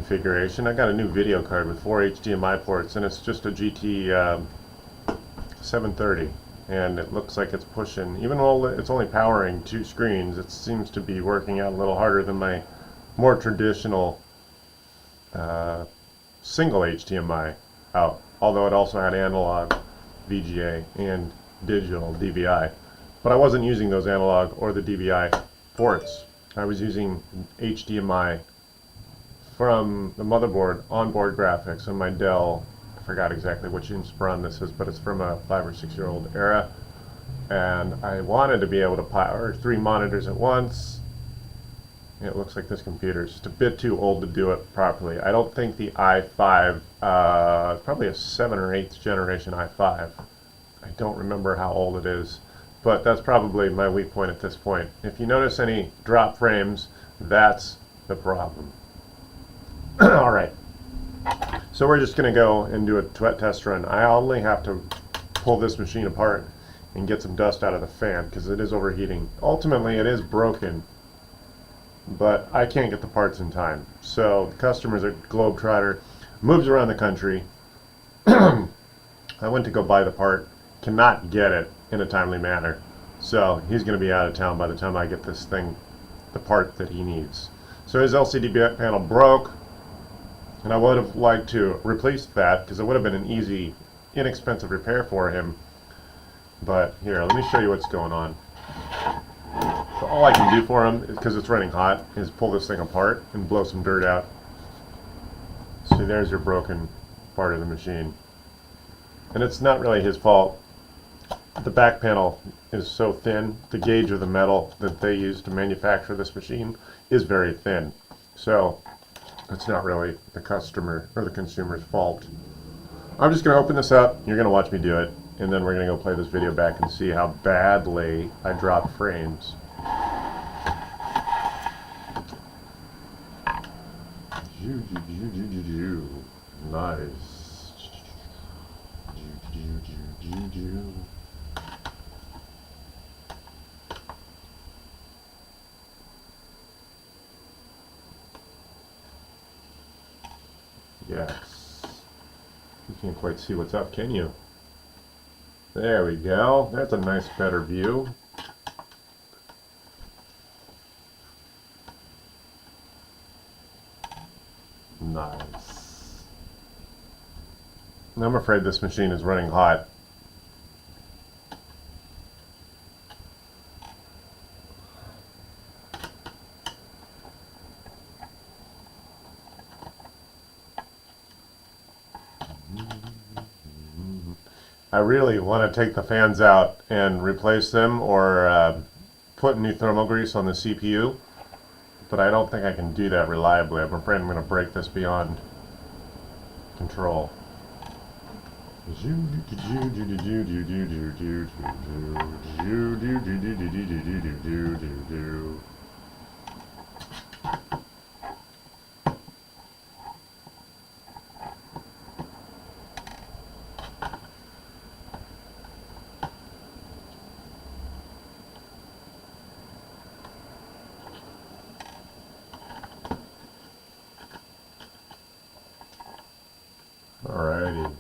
configuration. I got a new video card with 4 HDMI ports, and it's just a GT 730, and it looks like it's pushing, even though it's only powering 2 screens, it seems to be working out a little harder than my more traditional single HDMI out, although it also had analog VGA and digital DVI. But I wasn't using those analog or the DVI ports. I was using HDMI from the motherboard onboard graphics on my Dell. I forgot exactly which Inspiron this is, but it's from a 5 or 6 year old era. And I wanted to be able to power 3 monitors at once. It looks like this computer is just a bit too old to do it properly. I don't think the i5, it's probably a 7th or 8th generation i5. I don't remember how old it is, but that's probably my weak point at this point. If you notice any drop frames, that's the problem. Alright, so we're just going to go and do a test run. I only have to pull this machine apart and get some dust out of the fan because it is overheating. Ultimately, it is broken, but I can't get the parts in time. So the customer's a globetrotter, moves around the country. I went to go buy the part, cannot get it in a timely manner. So he's going to be out of town by the time I get this thing, the part that he needs. So his LCD panel broke, and I would have liked to replace that because it would have been an easy, inexpensive repair for him. But here, let me show you what's going on. So all I can do for him, because it's running hot, is pull this thing apart and blow some dirt out. See, there's your broken part of the machine. And it's not really his fault. The back panel is so thin. The gauge of the metal that they use to manufacture this machine is very thin. So it's not really the customer or the consumer's fault. I'm just going to open this up. You're going to watch me do it. And then we're going to go play this video back and see how badly I dropped frames. Nice. Yes. You can't quite see what's up, can you? There we go. That's a nice, better view. Nice. I'm afraid this machine is running hot. I really want to take the fans out and replace them or put new thermal grease on the CPU, but I don't think I can do that reliably. I'm afraid I'm going to break this beyond control. Alrighty.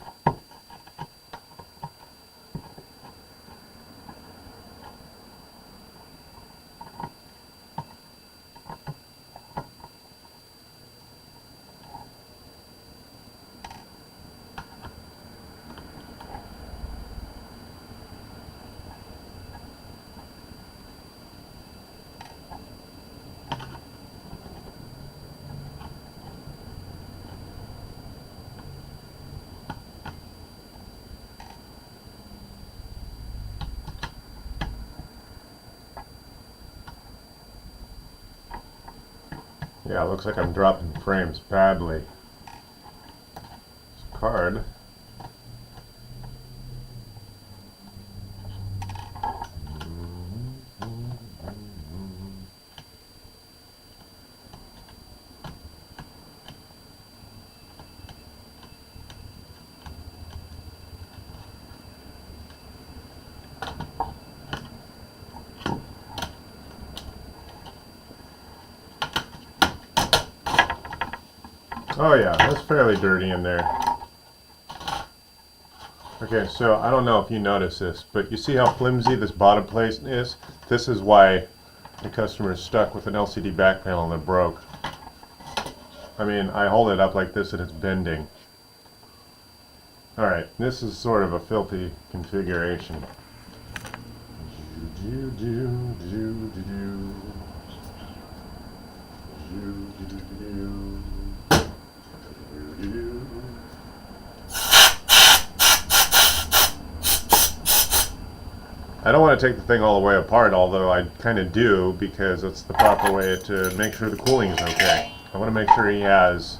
Yeah, it looks like I'm dropping frames badly. This card. Oh yeah, it's fairly dirty in there. Okay, so I don't know if you notice this, but you see how flimsy this bottom plate is? This is why the customer is stuck with an LCD back panel that broke. I mean, I hold it up like this and it's bending. Alright, this is sort of a filthy configuration. I don't want to take the thing all the way apart, although I kind of do, because it's the proper way to make sure the cooling is okay. I want to make sure he has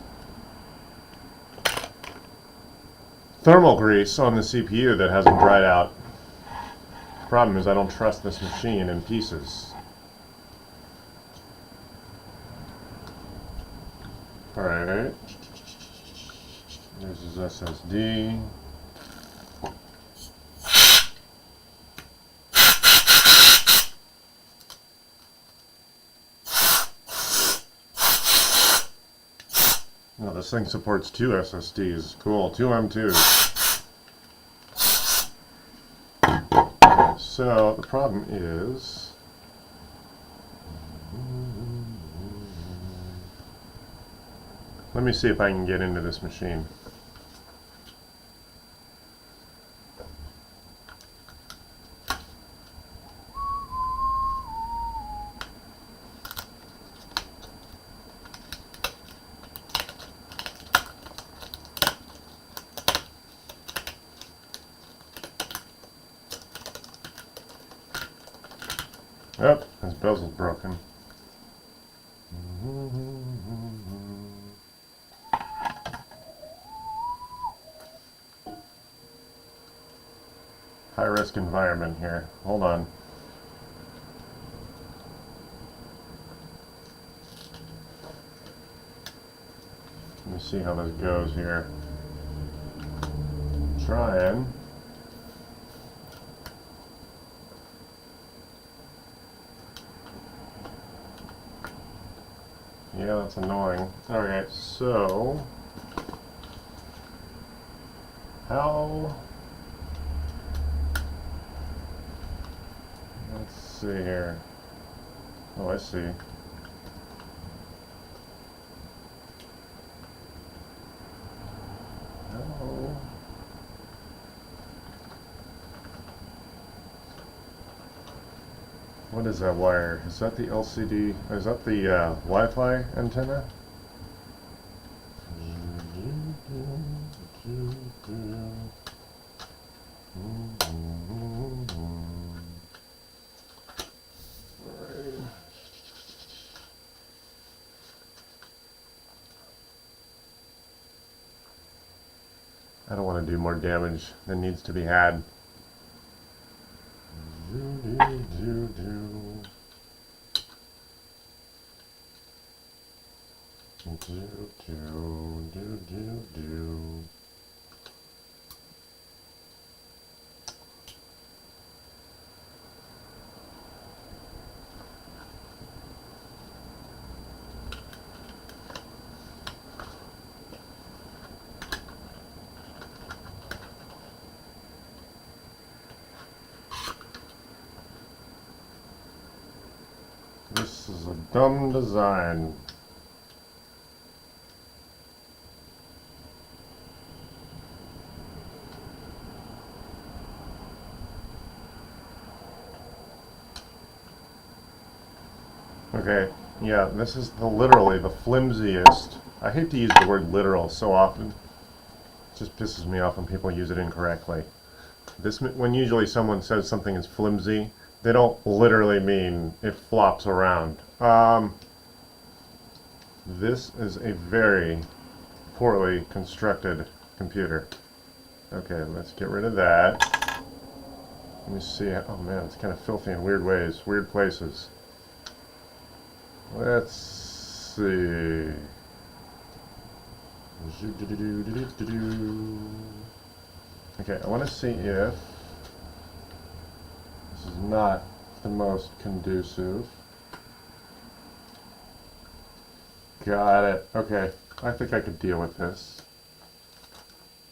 thermal grease on the CPU that hasn't dried out. The problem is I don't trust this machine in pieces. Alright. There's his SSD. Oh, this thing supports 2 SSDs. Cool, 2 M2s. Okay, so the problem is... Let me see if I can get into this machine. Oh, his bezel's broken. High risk environment here. Hold on. Let me see how this goes here. Trying. Yeah, that's annoying. Alright, so... How... Let's see here. Oh, I see. Oh. What is that wire? Is that the LCD? Is that the Wi-Fi antenna? I don't want to do more damage than needs to be had. This is a dumb design. Okay, yeah, this is literally the flimsiest. I hate to use the word literal so often. It just pisses me off when people use it incorrectly. When usually someone says something is flimsy, they don't literally mean it flops around. This is a very poorly constructed computer. Okay, let's get rid of that. Let me see. Oh man, it's kind of filthy in weird ways, weird places. Let's see. Okay, I want to see if this is not the most conducive. Got it. Okay. I think I could deal with this.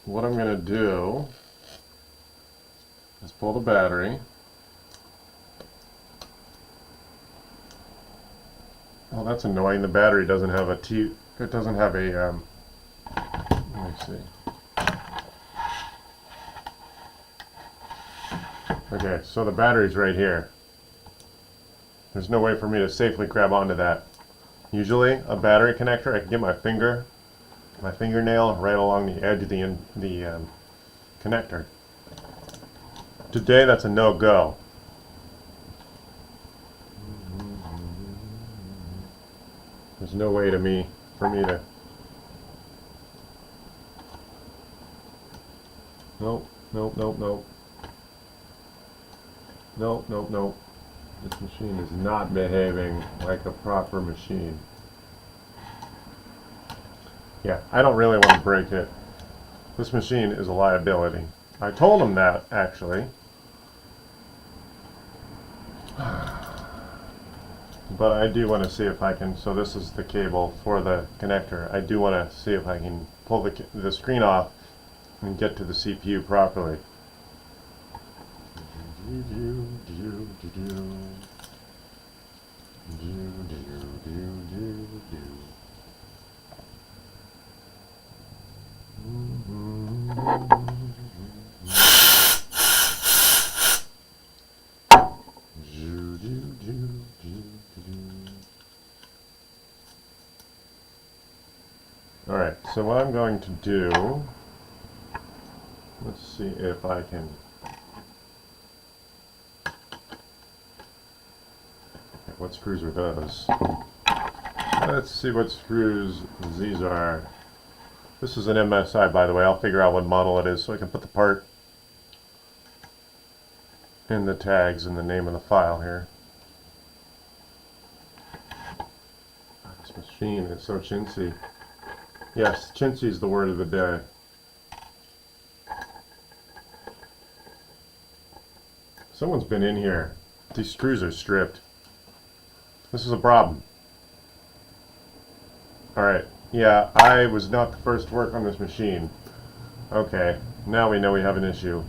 What I'm going to do is pull the battery. Oh, that's annoying. The battery doesn't have a it doesn't have a, let me see. Okay, so the battery's right here. There's no way for me to safely grab onto that. Usually, a battery connector, I can get my fingernail right along the edge of the connector. Today, that's a no-go. There's no way for me to. Nope, nope, nope, nope. Nope, nope, nope. This machine is not behaving like a proper machine. Yeah, I don't really want to break it. This machine is a liability. I told him that, actually. But I do want to see if I can, so this is the cable for the connector. I do want to see if I can pull the screen off and get to the CPU properly. Alright, so what I'm going to do, let's see if I can. What screws are those? Let's see what screws these are. This is an MSI, by the way. I'll figure out what model it is so I can put the part in the tags and the name of the file here. This machine is so chintzy. Yes, chintzy is the word of the day. Someone's been in here. These screws are stripped. This is a problem. Alright, yeah, I was not the first to work on this machine. Okay, now we know we have an issue.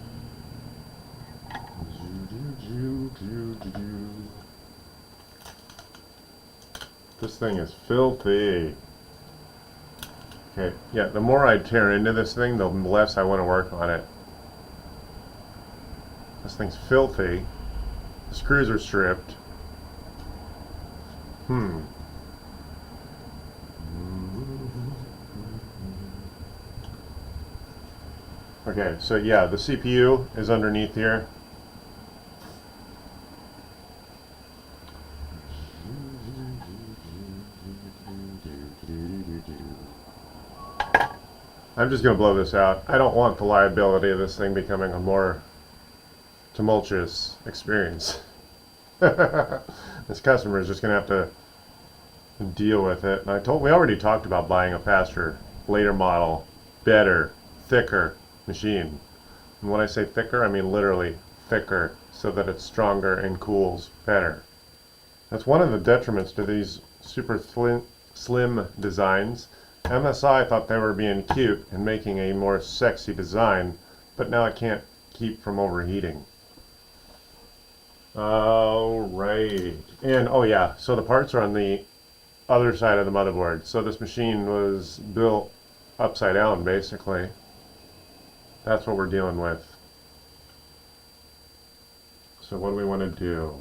This thing is filthy. Okay, yeah, the more I tear into this thing, the less I want to work on it. This thing's filthy. The screws are stripped. Okay, so yeah, the CPU is underneath here. I'm just going to blow this out. I don't want the liability of this thing becoming a more tumultuous experience. This customer is just going to have to deal with it. And we already talked about buying a faster, later model, better, thicker machine. And when I say thicker, I mean literally thicker, so that it's stronger and cools better. That's one of the detriments to these super slim designs. MSI thought they were being cute and making a more sexy design, but now it can't keep from overheating. Alright. And, oh yeah, so the parts are on the other side of the motherboard. So this machine was built upside down, basically. That's what we're dealing with. So what do we want to do?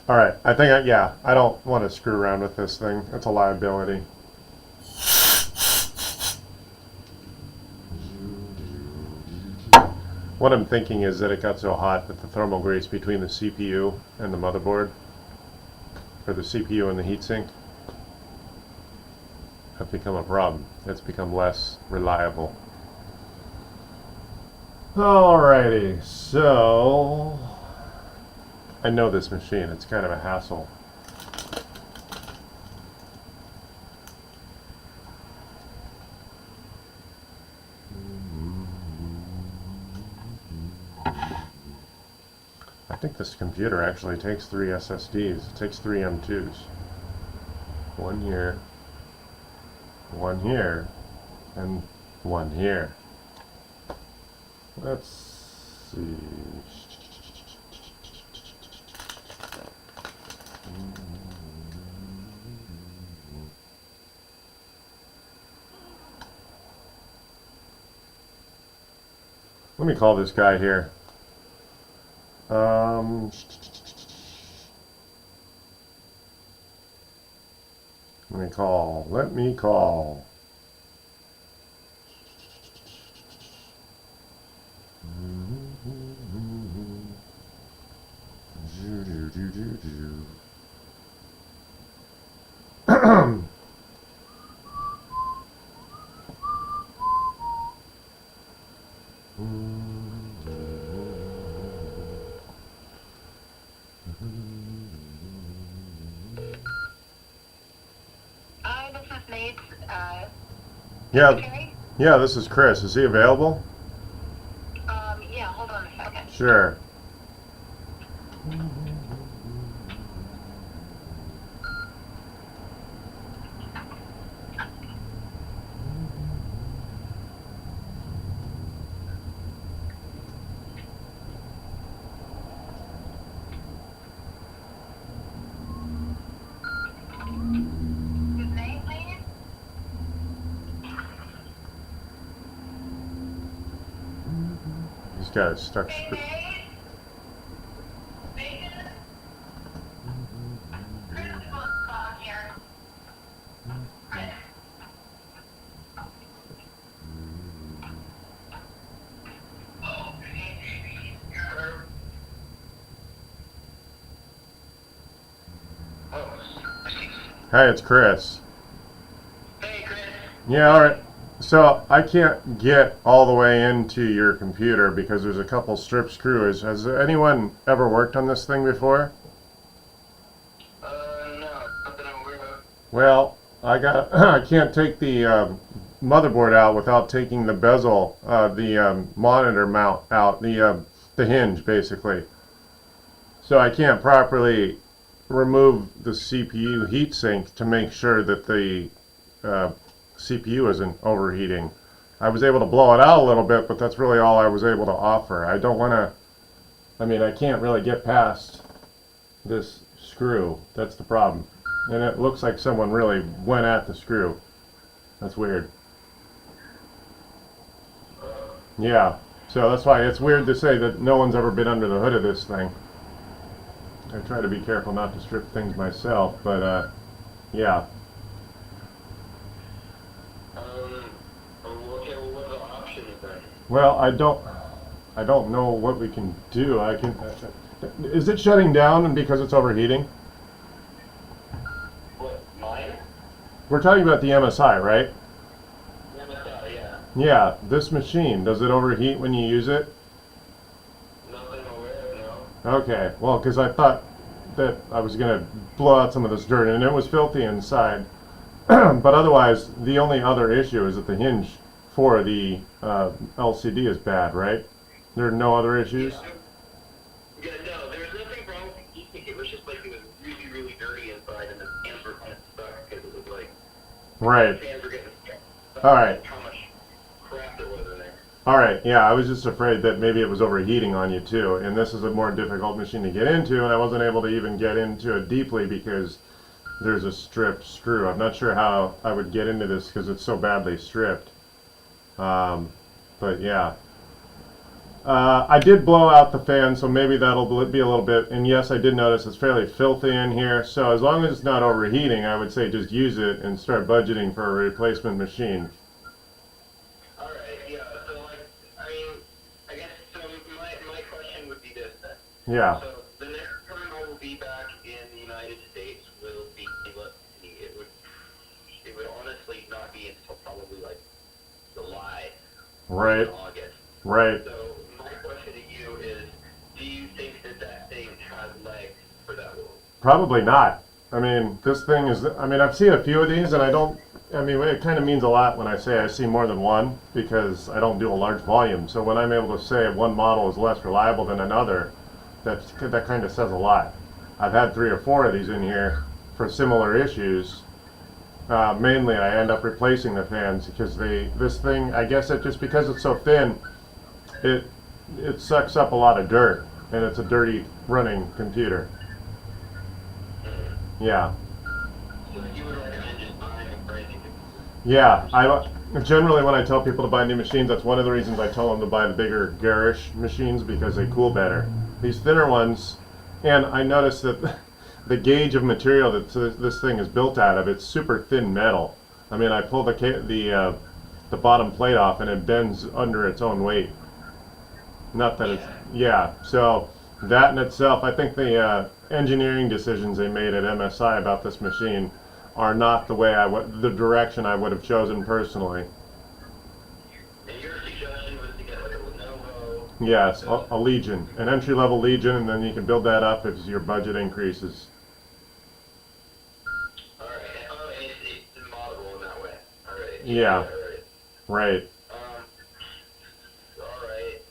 Alright, I think, yeah, I don't want to screw around with this thing. It's a liability. What I'm thinking is that it got so hot that the thermal grates between the CPU and the motherboard, or the CPU and the heatsink, have become a problem. It's become less reliable. Alrighty, so I know this machine. It's kind of a hassle. I think this computer actually takes 3 SSDs. It takes 3 M2s. One here, one here, and one here. Let's see. Let me call this guy here. Let me call. This is Nate. Yeah, Okay. yeah, this is Chris. Is he available? Yeah, hold on a second. Sure. His name, please? He's got it stuck. Hey, Nate? Bacon? Chris is on here. Chris. Oh, Hey, it's Chris. hey, Chris. Yeah, all right. So I can't get all the way into your computer because there's a couple strip screws. Has anyone ever worked on this thing before? No, not that I'm aware of. Well, I can't take the motherboard out without taking the bezel, the monitor mount out, the hinge basically. So I can't properly remove the CPU heatsink to make sure that the CPU isn't overheating. I was able to blow it out a little bit, but that's really all I was able to offer. I don't want to, I mean, I can't really get past this screw. That's the problem. And it looks like someone really went at the screw. That's weird. Yeah, so that's why it's weird to say that no one's ever been under the hood of this thing. I try to be careful not to strip things myself, but yeah. Okay, well, what are the options then? Well, I don't know what we can do. I can. Is it shutting down and because it's overheating? What, mine? We're talking about the MSI, right? MSI, yeah. Yeah, this machine, does it overheat when you use it? Nothing aware of, no. Okay, well, because I thought that I was going to blow out some of this dirt, and it was filthy inside. But otherwise, the only other issue is that the hinge for the LCD is bad, right? There are no other issues? Yeah, no, there was nothing wrong with the heat. It was just like it was really, really dirty inside, and the fans were kind of stuck because it was like Right. the fans were getting stuck. All right. How much crap there was in there. All right, yeah, I was just afraid that maybe it was overheating on you too, and this is a more difficult machine to get into, and I wasn't able to even get into it deeply because there's a stripped screw. I'm not sure how I would get into this because it's so badly stripped. But yeah. I did blow out the fan, so maybe that'll be a little bit, and yes, I did notice it's fairly filthy in here, so as long as it's not overheating, I would say just use it and start budgeting for a replacement machine. All right, yeah. So like, I mean, I guess so. My question would be this then. Yeah. So the next time I will be back in the United States will be it would honestly not be until probably like July Right, or August. right. So my question to you is, do you think that that thing has less Probably not. I mean, this thing is, I mean, I've seen a few of these and I mean, it kind of means a lot when I say I see more than one because I don't do a large volume. So when I'm able to say one model is less reliable than another, that kind of says a lot. I've had 3 or 4 of these in here for similar issues. Mainly, I end up replacing the fans because this thing, I guess it just because it's so thin, it sucks up a lot of dirt, and it's a dirty running computer. Yeah, So you would recommend just buying a brand new computer? yeah. I generally when I tell people to buy new machines, that's one of the reasons I tell them to buy the bigger garish machines because they cool better. These thinner ones, and I noticed that the gauge of material that this thing is built out of, it's super thin metal. I mean, I pull the bottom plate off and it bends under its own weight. Not that it's, yeah. So that in itself, I think the engineering decisions they made at MSI about this machine are not the direction I would have chosen personally. And your suggestion was to get like a Lenovo. Yes, a Legion, an entry-level Legion, and then you can build that up as your budget increases. Alright, oh, and it's moddable in that way. Alright. Yeah. Alright. Right. Alright,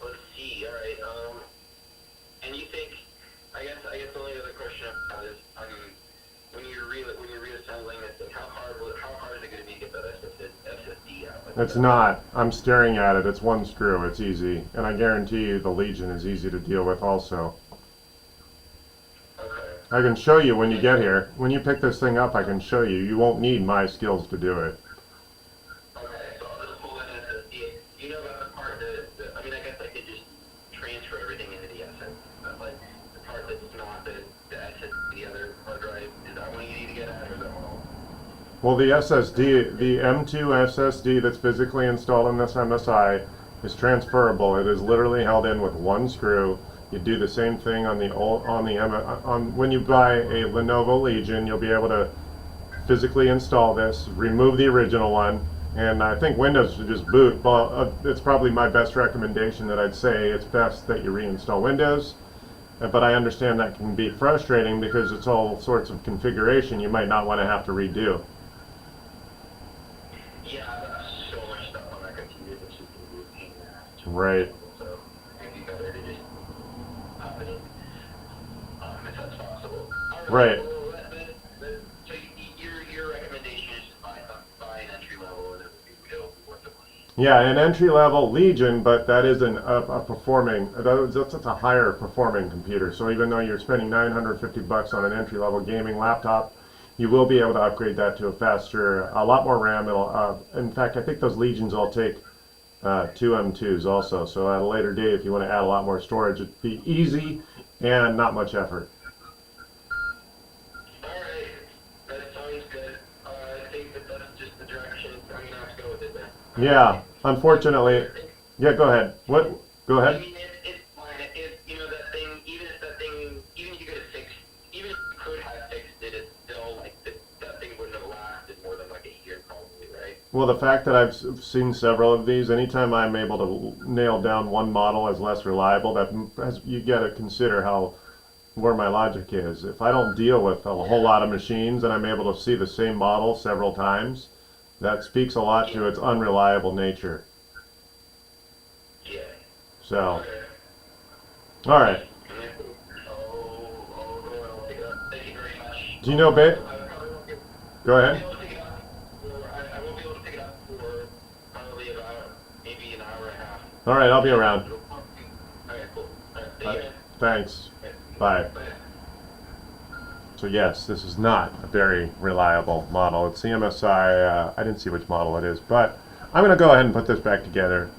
let's see, alright, and you think, I guess the only other question I have is, when you're reassembling this thing, how hard is it gonna be to get that SSD out? Like, It's not. I'm staring at it. It's one screw. It's easy. And I guarantee you the Legion is easy to deal with also. Okay. I can show you when you get here. When you pick this thing up, I can show you. You won't need my skills to do it. Okay, so I'll just pull in an SSD. Do you know about the part I mean, I guess I could just transfer everything into the SSD, but like, the part that's not the SSD, the other hard drive, is that one you need to get at, or is that one all? Well, the SSD, the M2 SSD that's physically installed in this MSI is transferable. It is literally held in with one screw. You do the same thing on when you buy a Lenovo Legion, you'll be able to physically install this, remove the original one, and I think Windows should just boot. Well, it's probably my best recommendation that I'd say it's best that you reinstall Windows. But I understand that can be frustrating because it's all sorts of configuration you might not want to have to redo. Yeah, so much stuff on that computer that's just a real pain in the ass. Right. So it'd be better to just pop it in if that's possible. All Right. Well, so your recommendation is just buy an entry level and it'll be worth the money. Yeah, an entry-level Legion, but that isn't that's a higher performing computer. So even though you're spending $950 on an entry-level gaming laptop, you will be able to upgrade that to a lot more RAM. In fact, I think those Legions all take 2 M2s also. So at a later date, if you want to add a lot more storage, it'd be easy and not much effort. Alright, that sounds good. I think that's just the direction I'm gonna have to go with it then. Yeah, unfortunately. Yeah, go ahead. What? Go I ahead. mean, it's fine. You know, that thing, even if you could have fixed, even if you could have fixed it, it's still, like, that thing wouldn't have lasted more than, like, a year probably, right? Well, the fact that I've seen several of these, anytime I'm able to nail down one model as less reliable, you got to consider where my logic is. If I don't deal with a whole lot of machines and I'm able to see the same model several times, that speaks a lot to its unreliable nature. Yeah. So, Okay. all right. I'll pick it up. Thank you very much. Do you know, I probably won't get Go I'll be ahead. able to pick it up I won't be able to pick it up for probably about maybe an hour and a half. All right, I'll be around. Okay, cool. Alright, thank you, man. Thanks. Okay. Bye. Bye. So yes, this is not a very reliable model. It's the MSI, I didn't see which model it is, but I'm going to go ahead and put this back together.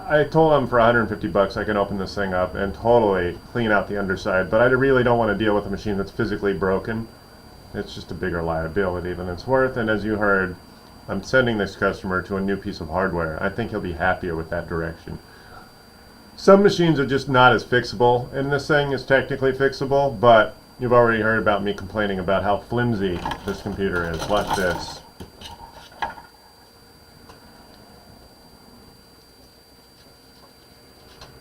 I told them for $150 I can open this thing up and totally clean out the underside, but I really don't want to deal with a machine that's physically broken. It's just a bigger liability than it's worth, and as you heard, I'm sending this customer to a new piece of hardware. I think he'll be happier with that direction. Some machines are just not as fixable, and this thing is technically fixable, but you've already heard about me complaining about how flimsy this computer is. Watch this.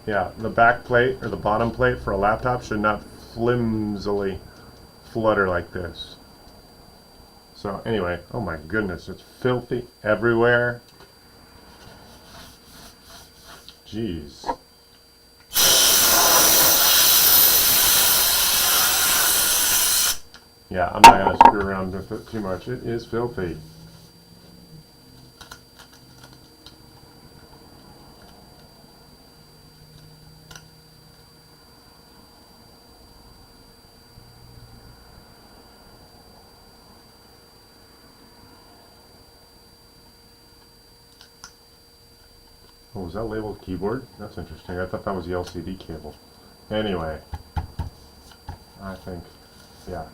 Yeah, the back plate or the bottom plate for a laptop should not flimsily flutter like this. So anyway, oh my goodness, it's filthy everywhere. Jeez. Yeah, I'm not going to screw around with it too much. It is filthy. Oh, was that labeled keyboard? That's interesting. I thought that was the LCD cable. Anyway, I think, yeah.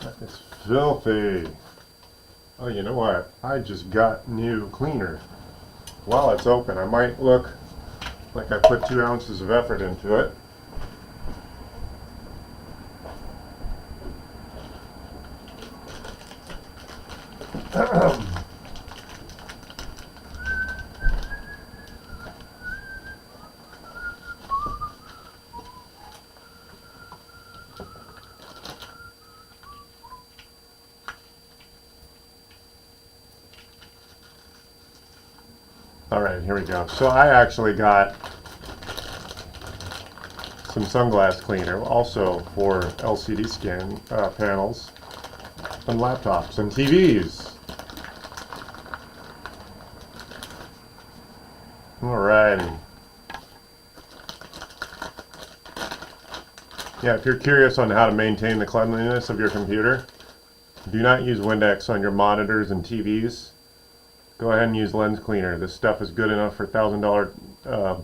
That is filthy. Oh, you know what? I just got new cleaner. While it's open, I might look like I put 2 ounces of effort into it. Alright, here we go. So I actually got some sunglass cleaner, also for LCD scan panels and laptops and TVs. Alrighty. Yeah, if you're curious on how to maintain the cleanliness of your computer, do not use Windex on your monitors and TVs. Go ahead and use lens cleaner. This stuff is good enough for $1,000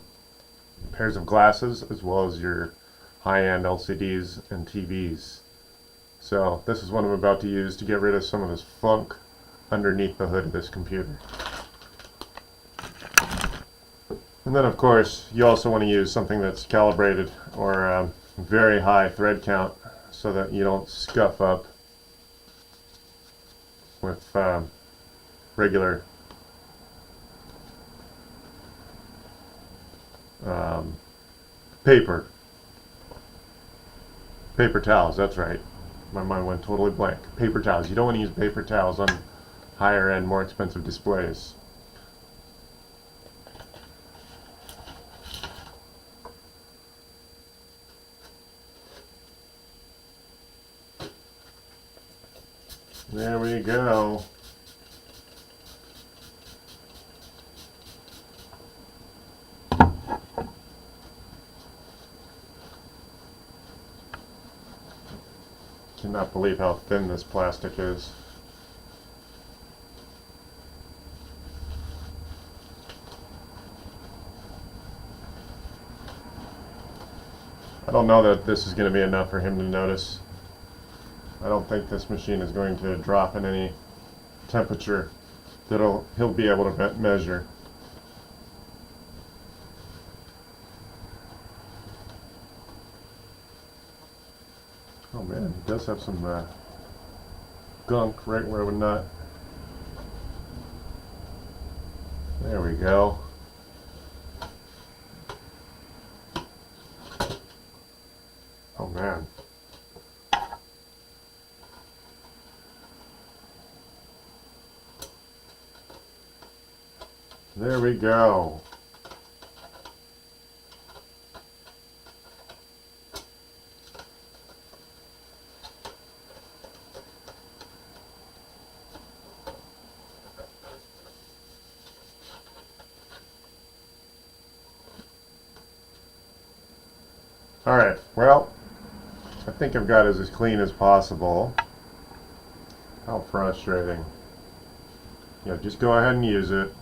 pairs of glasses, as well as your high-end LCDs and TVs. So this is what I'm about to use to get rid of some of this funk underneath the hood of this computer. And then of course you also want to use something that's calibrated or very high thread count so that you don't scuff up with regular paper towels. That's right, my mind went totally blank. Paper towels. You don't want to use paper towels on higher end, more expensive displays. There we go. Cannot believe how thin this plastic is. I don't know that this is going to be enough for him to notice. I don't think this machine is going to drop in any temperature that he'll be able to measure. Oh man, it does have some gunk right where it would not. There we go. Oh man. There we go. Alright, well, I think I've got it as clean as possible. How frustrating. Yeah, just go ahead and use it.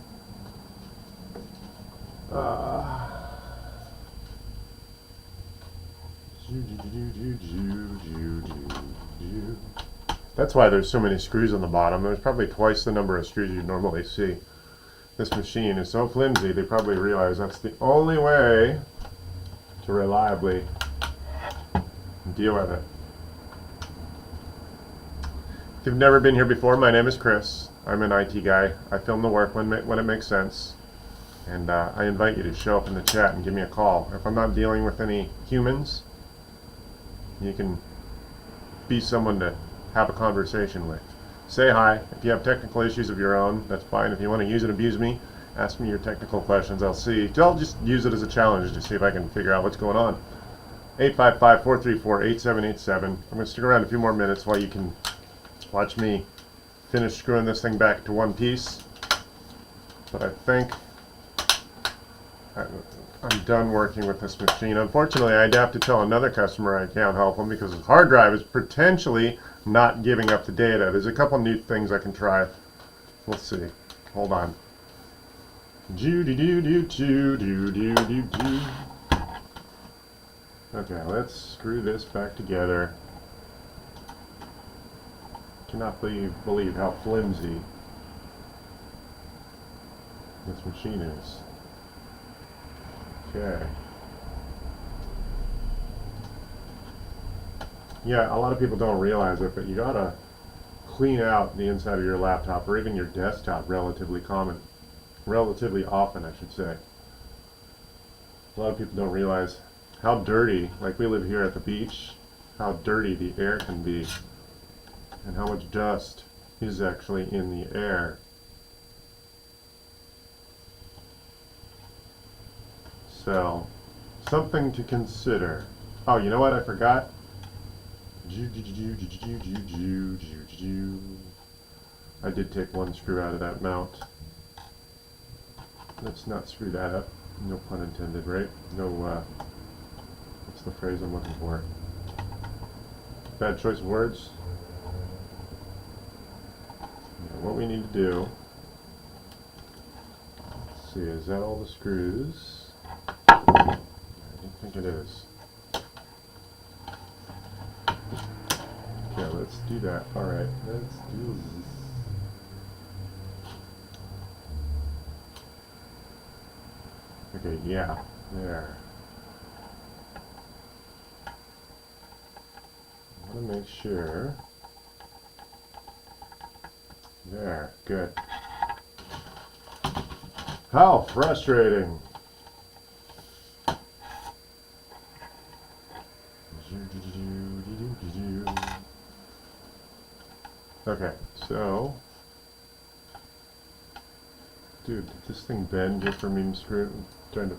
That's why there's so many screws on the bottom. There's probably twice the number of screws you normally see. This machine is so flimsy, they probably realize that's the only way to reliably deal with it. If you've never been here before, my name is Chris. I'm an IT guy. I film the work when it makes sense. And I invite you to show up in the chat and give me a call. If I'm not dealing with any humans, you can be someone to have a conversation with. Say hi. If you have technical issues of your own, that's fine. If you want to use and abuse me, ask me your technical questions. I'll just use it as a challenge to see if I can figure out what's going on. 855-434-8787. I'm going to stick around a few more minutes while you can watch me finish screwing this thing back to one piece. But I think I'm done working with this machine. Unfortunately, I'd have to tell another customer I can't help them because his hard drive is potentially not giving up the data. There's a couple new things I can try. We'll see. Hold on. Okay, let's screw this back together. Cannot believe how flimsy this machine is. Okay. Yeah, a lot of people don't realize it, but you gotta clean out the inside of your laptop or even your desktop relatively often, I should say. A lot of people don't realize how dirty, like we live here at the beach, how dirty the air can be and how much dust is actually in the air. So, something to consider. Oh, you know what? I forgot. I did take one screw out of that mount. Let's not screw that up. No pun intended, right? No, what's the phrase I'm looking for? Bad choice of words. Now, what we need to do, let's see, is that all the screws? I don't think it is. Okay, let's do that. Alright, let's do this. Okay, yeah, there. I want to make sure. There, good. How frustrating! Okay, so, dude, did this thing bend just for me trying to,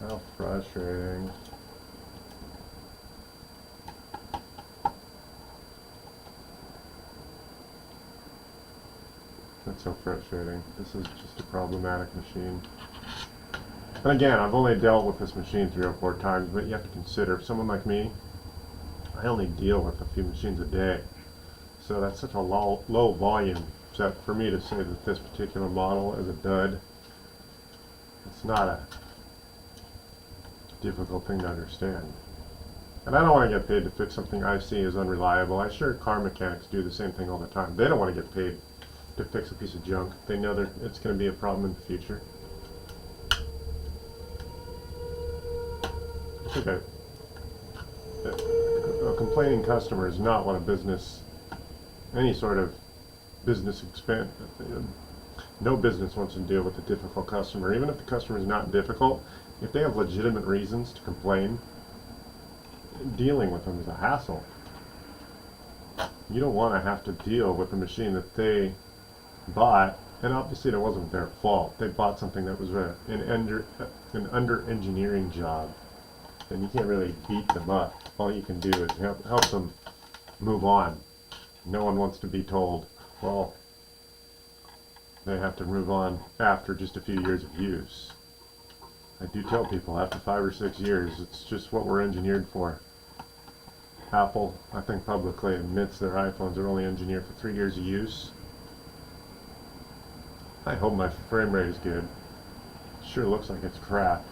how frustrating. That's so frustrating. This is just a problematic machine. And again, I've only dealt with this machine 3 or 4 times, but you have to consider, if someone like me, I only deal with a few machines a day. So that's such a low volume that for me to say that this particular model is a dud, it's not a difficult thing to understand. And I don't want to get paid to fix something I see as unreliable. I'm sure car mechanics do the same thing all the time. They don't want to get paid to fix a piece of junk. They know that it's going to be a problem in the future. I think a complaining customer is not what a business, any sort of business expense. No business wants to deal with a difficult customer. Even if the customer is not difficult, if they have legitimate reasons to complain, dealing with them is a hassle. You don't want to have to deal with a machine that they bought, and obviously it wasn't their fault. They bought something that was an under-engineering job, and you can't really beat them up. All you can do is help them move on. No one wants to be told, well, they have to move on after just a few years of use. I do tell people after 5 or 6 years, it's just what we're engineered for. Apple, I think publicly admits their iPhones are only engineered for 3 years of use. I hope my frame rate is good. It sure looks like it's crap.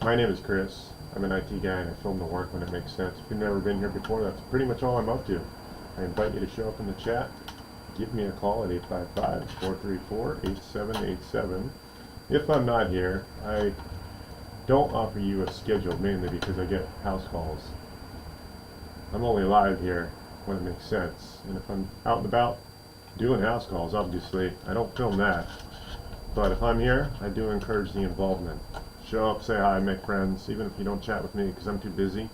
My name is Chris. I'm an IT guy and I film the work when it makes sense. If you've never been here before, that's pretty much all I'm up to. I invite you to show up in the chat. Give me a call at 855-434-8787. If I'm not here, I don't offer you a schedule mainly because I get house calls. I'm only live here when it makes sense. And if I'm out and about, doing house calls, obviously. I don't film that. But if I'm here, I do encourage the involvement. Show up, say hi, make friends, even if you don't chat with me because I'm too busy.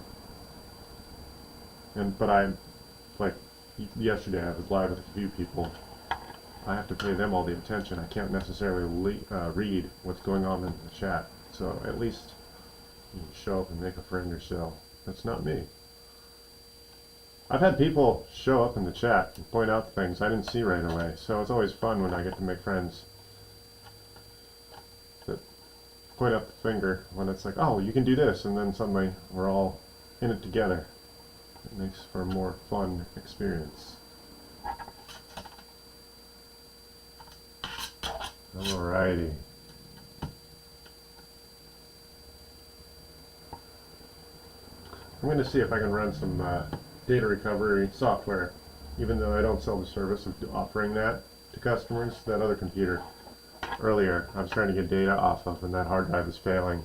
But like, yesterday I was live with a few people. I have to pay them all the attention. I can't necessarily read what's going on in the chat. So at least you can show up and make a friend or so. That's not me. I've had people show up in the chat and point out things I didn't see right away. So it's always fun when I get to make friends that point up the finger when it's like, oh, you can do this, and then suddenly we're all in it together. It makes for a more fun experience. Alrighty. I'm going to see if I can run some data recovery software, even though I don't sell the service of offering that to customers. That other computer earlier I was trying to get data off of, and that hard drive is failing.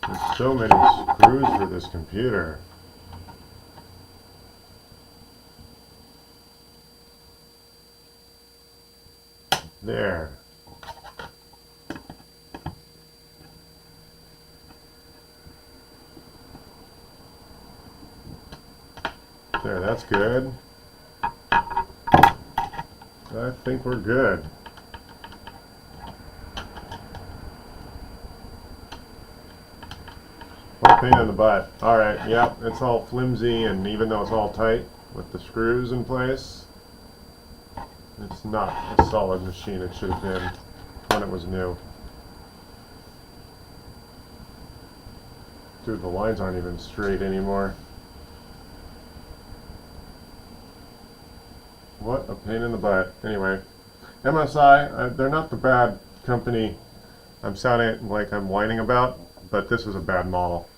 There's so many screws for this computer. There. There, that's good. I think we're good. What a pain in the butt. Alright, yep, it's all flimsy, and even though it's all tight with the screws in place, it's not a solid machine it should have been when it was new. Dude, the lines aren't even straight anymore. What a pain in the butt. Anyway, MSI, they're not the bad company I'm sounding like I'm whining about, but this is a bad model.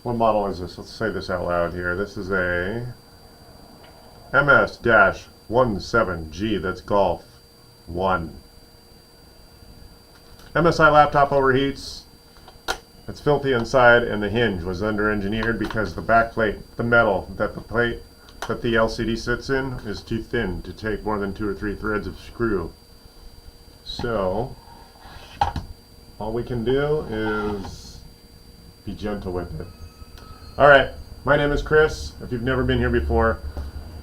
What model is this? Let's say this out loud here. This is a MS-17G, that's Golf 1. MSI laptop overheats. It's filthy inside, and the hinge was under-engineered because the back plate, the metal that the plate that the LCD sits in, is too thin to take more than 2 or 3 threads of screw. So, all we can do is be gentle with it. Alright, my name is Chris. If you've never been here before,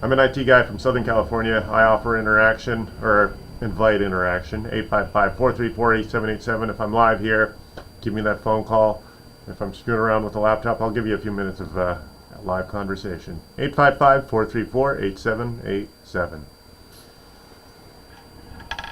I'm an IT guy from Southern California. I offer interaction, or invite interaction, 855-434-8787. If I'm live here, give me that phone call. If I'm screwing around with the laptop, I'll give you a few minutes of live conversation. 855-434-8787.